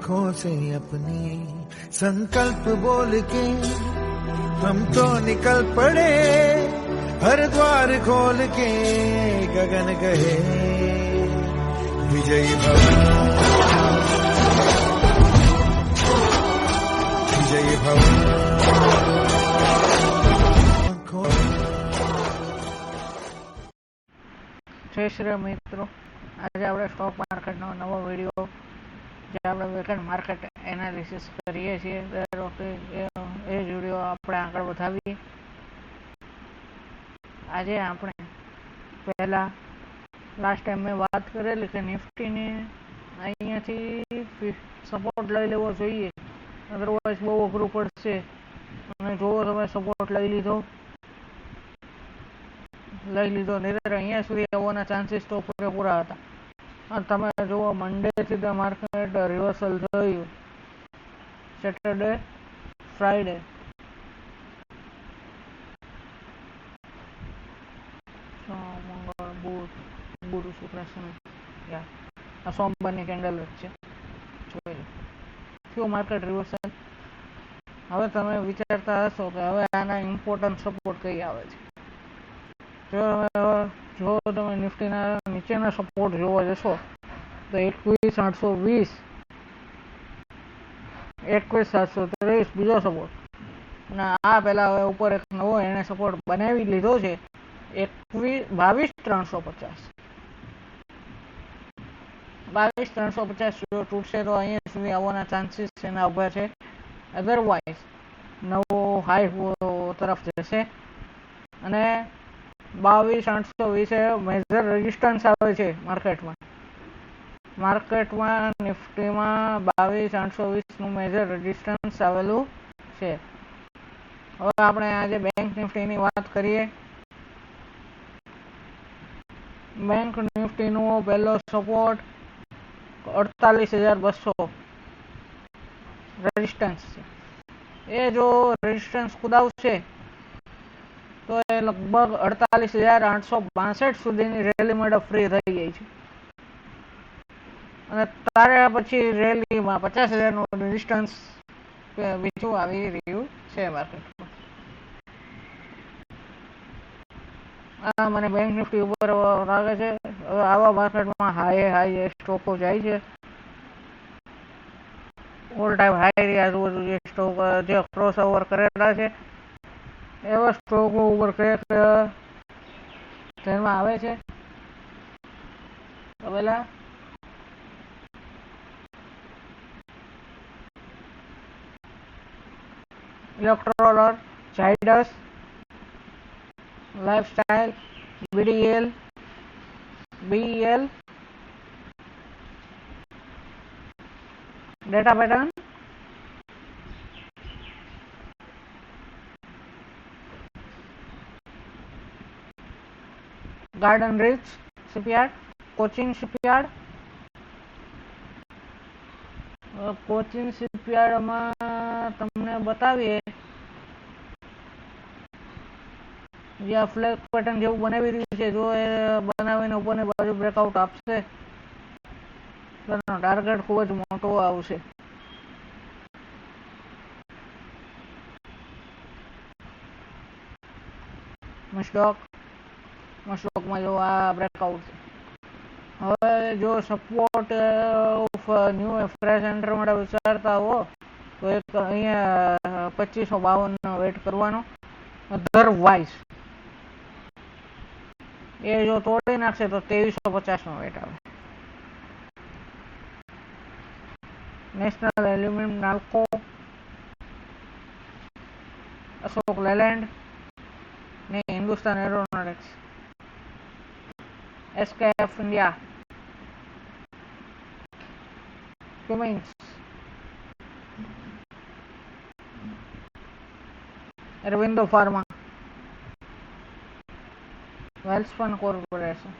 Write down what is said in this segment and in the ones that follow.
आंखों से अपनी संकल्प बोल के हम तो निकल पड़े, हर द्वार खोल के गगन गए विजयी भव, विजयी भव। जय श्री मित्रों, आज આપણે સ્ટોક માર્કેટનો નવો વિડીયો જે આપણે વીકેન્ડ માર્કેટ એનાલિસિસ કરીએ છીએ દર વખતે એ જ વિડીયો આપણે આગળ વધાવીએ। આજે આપણે પહેલા લાસ્ટ ટાઈમ મેં વાત કરેલી કે નિફ્ટીને અહીંયાથી સપોર્ટ લઈ લેવો જોઈએ, અદરવાઇઝ બહુ અઘરું પડશે। અને જોવો તમે સપોર્ટ લઈ લીધો નહીતર અહીંયા સુધી આવવાના ચાન્સીસ તો પૂરેપૂરા હતા। અને તમે જુઓ મંડેથી માર્કેટ રિવર્સલ થયું, સેટરડે ફ્રાઈડે મંગળ બુધ ગુરુ શુક્ર શનિ આ સોમવારની કેન્ડલ છે, જોઈ લો થયું માર્કેટ રિવર્સલ। હવે તમે વિચારતા હશો કે હવે આના ઇમ્પોર્ટન્ટ સપોર્ટ કઈ આવે છે। જો તમે નિફ્ટીના નીચેના સપોર્ટ જોવા જશો તો 21,820, 21,723 બીજો સપોર્ટ, અને આ પહેલા હવે ઉપર એક નવો એને સપોર્ટ બનાવી લીધો છે 22,350, 22,350 જો તૂટશે તો અહીંયા સુધી આવવાના ચાન્સીસ એના ઉભા છે, અધરવાઇઝ નવો હાઈ તરફ જશે। અને 22,820 મેજર રેઝિસ્ટન્સ આવે છે માર્કેટમાં નિફ્ટીમાં 22,820નું મેજર રેઝિસ્ટન્સ આવેલું છે। હવે આપણે આજે બેંક નિફ્ટીની વાત કરીએ। બેંક નિફ્ટીનો પહેલો સપોર્ટ 48,200 રેઝિસ્ટન્સ છે। એ જો રેઝિસ્ટન્સ કુદાવશે તો એ લગભગ 48,862 સુધીની રેલી માટે ફ્રી થઈ ગઈ છે, અને ત્યાર પછી રેલીમાં 50,000નું રેઝિસ્ટન્સ બીજું આવી રહ્યું છે માર્કેટમાં। આ મને બેંક નિફ્ટી ઉપર લાગે છે હવે આવા માર્કેટમાં હાઈ સ્ટોકો જાય છે, ઓલ ટાઈમ હાઈ આજુબાજુ જે સ્ટોક જે ક્રોસ ઓવર કરેલા છે એવા સ્ટોકો ઉપર ક્રેક ધ્યાનમાં આવે છે। પહેલા ઇલેક્ટ્રોલર, Zydus, lifestyle, BDL, BEL, data pattern, garden reach shipyard, Cochin shipyard. Cochin શિપયાર્ડમાં તમને બતાવીએ જ્યાં ફ્લેગ પેટર્ન જેવું બનાવી રહ્યું છે, જો એ બનાવીને ઉપરની બાજુ બ્રેકઆઉટ આપશે તો ટાર્ગેટ ખૂબ જ મોટો આવશે। સ્ટોકમાં જો આ બ્રેકઆઉટ છે, હવે જો સપોર્ટ ન્યૂ ફ્રેશ એન્ટર માટે વિચારતા હો તો એક અહીંયા 2552 વેટ કરવાનો, અધરવાઇઝ એ જો તોડી નાખશે તો 2350નો વેટ આવે। National aluminium, Nalco, Ashok Leyland ને Hindustan aeronautics, SKF India, Cummins, Aurobindo pharma, Welspun corporation,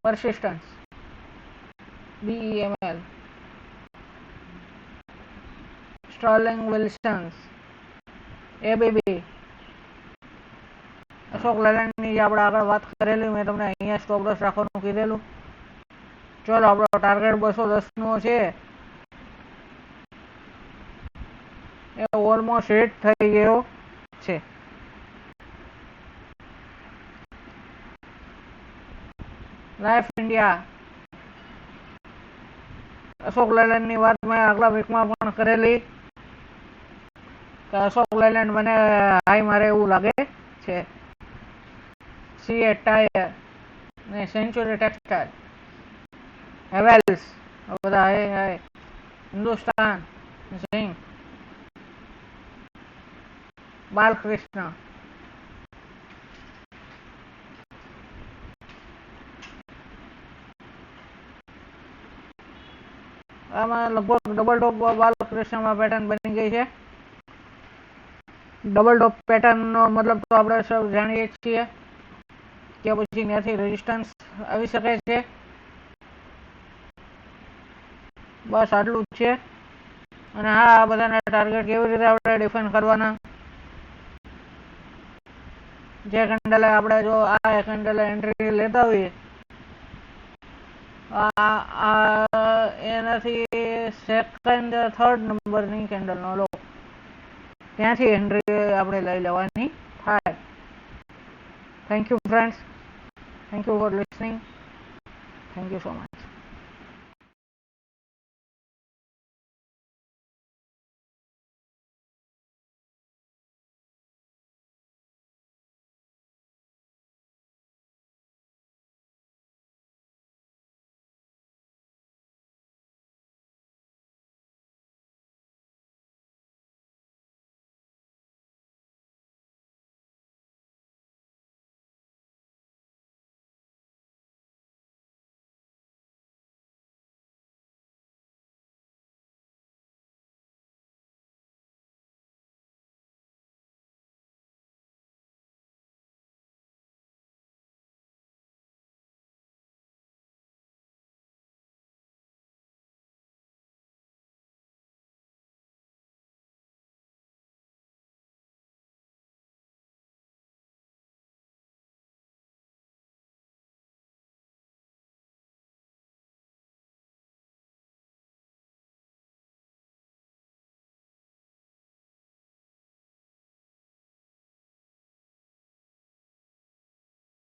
persistence, BEML, Sterling Wilsons, ABB, Ashok લેલેન્ડની જે આપણે આગળ વાત કરેલી, મેં તમને અહીંયા સ્ટોપ લોસ રાખવાનું કીધેલું, ચલો આપણો ટાર્ગેટ 210 નો છે એ ઓલમોસ્ટ હિટ થઈ ગયો છે. લાઈફ ઇન્ડિયા અશોક લેલેન્ડની વાત મેં આગલા વીકમાં પણ કરેલી કે અશોક લેલેન્ડ મને હાઈ મારે એવું લાગે છે. સીએ ટાયર ને સેન્ચુરી ટેક્સટાઇલ, હેવેલ્સ બધા હાઈ, હિન્દુસ્તાન ઝિંક, બાલકૃષ્ણ, આમાં લગભગ ડબલ ટોપ બાલકૃષ્ણમાં પેટર્ન બની ગઈ છે. ડબલ ટોપ પેટર્નનો મતલબ તો આપણે સૌ જાણીએ છીએ કે પછી ત્યાંથી રેઝિસ્ટન્સ આવી શકે છે. બસ આટલું જ છે. અને હા, આ બધાના ટાર્ગેટ કેવી રીતે આપણે ડિફાઇન કરવાના, જે કેન્ડલે આપણે જો આ કેન્ડલે એન્ટ્રી લેતા હોઈએ એનાથી સેકન્ડ થર્ડ નંબરની કેન્ડલનો લો, ત્યાંથી એન્ટ્રી આપણે લઈ લેવાની થાય. Thank you friends, thank you for listening, thank you so much.